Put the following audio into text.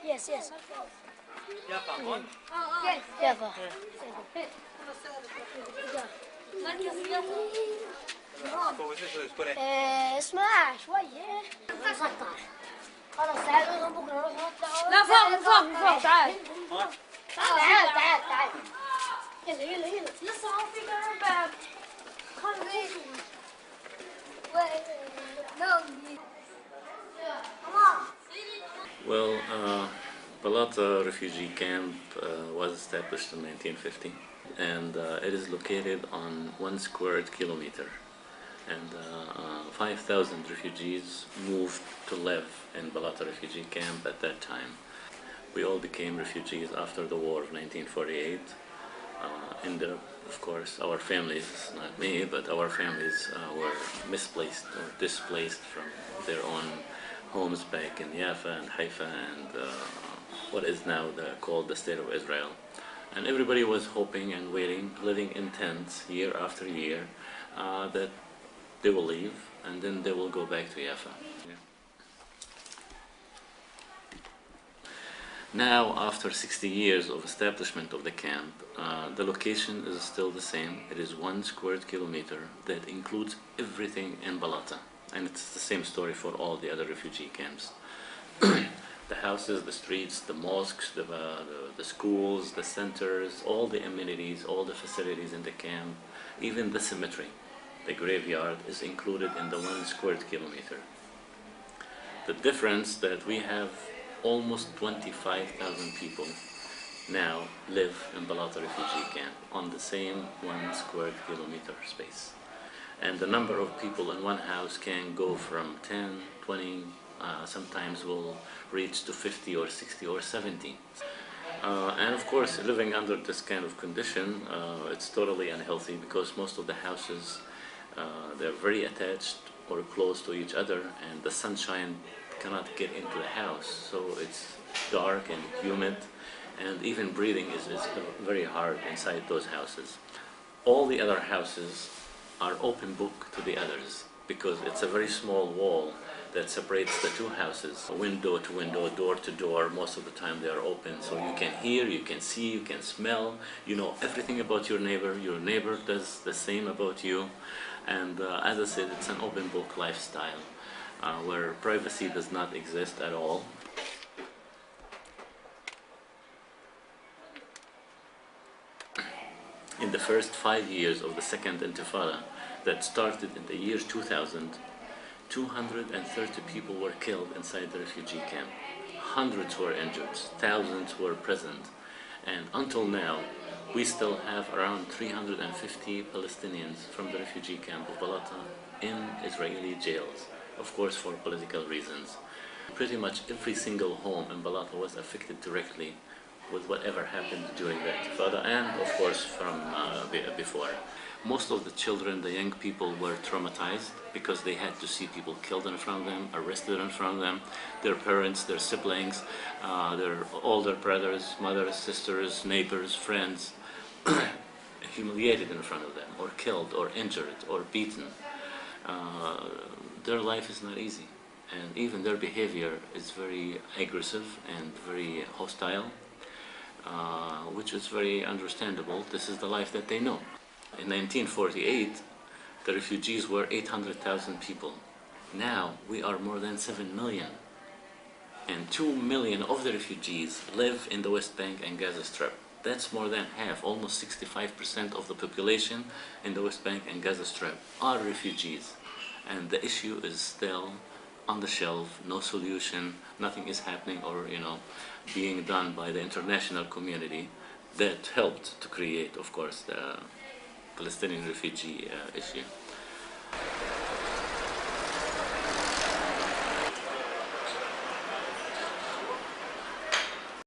Yes, yes. Jaffa, on? Yes, Jaffa. اسمع شوية نخطر خلاص تعالوا بكرة نروح نطلع لا فوق تعال تعال يلا لسه هو في كمان بعد Well, Balata refugee camp was established in 1950, and it is located on 1 square kilometer, and 5,000 refugees moved to live in Balata refugee camp at that time. We all became refugees after the war of 1948. Of course, our families, not me, but our families were misplaced or displaced from their own homes back in Jaffa and Haifa and what is now called the State of Israel. And everybody was hoping and waiting, living in tents year after year, that they will leave and then they will go back to Jaffa. Yeah. Now, after 60 years of establishment of the camp, the location is still the same. It is 1 square kilometer that includes everything in Balata. And it's the same story for all the other refugee camps. The houses, the streets, the mosques, the schools, the centers, all the amenities, all the facilities in the camp, even the cemetery, the graveyard, is included in the 1 square kilometer. The difference that we have almost 25,000 people now live in Balata refugee camp on the same 1 square kilometer space. And the number of people in one house can go from 10, 20, sometimes will reach to 50 or 60 or 70. And of course, living under this kind of condition, it's totally unhealthy because most of the houses, they're very attached or close to each other, and the sunshine cannot get into the house. So it's dark and humid, and even breathing is very hard inside those houses. All the other houses are open book to the others because it's a very small wall that separates the two houses, window to window, door to door. Most of the time they are open, so you can hear, you can see, you can smell, you know everything about your neighbor does the same about you. And as I said, it's an open book lifestyle where privacy does not exist at all. In the first 5 years of the second intifada that started in the year 2000, 230 people were killed inside the refugee camp. Hundreds were injured, thousands were imprisoned, and until now we still have around 350 Palestinians from the refugee camp of Balata in Israeli jails, of course for political reasons. Pretty much every single home in Balata was affected directly with whatever happened during the intifada, and of course from before. Most of the children, the young people, were traumatized because they had to see people killed in front of them, arrested in front of them, their parents, their siblings, their older brothers, mothers, sisters, neighbors, friends, humiliated in front of them, or killed, or injured, or beaten. Their life is not easy, and even their behavior is very aggressive and very hostile. Which is very understandable. This is the life that they know. In 1948, the refugees were 800,000 people. Now we are more than 7 million. And 2 million of the refugees live in the West Bank and Gaza Strip. That's more than half, almost 65% of the population in the West Bank and Gaza Strip are refugees. And the issue is still on the shelf, no solution, nothing is happening or, being done by the international community that helped to create, of course, the Palestinian refugee issue.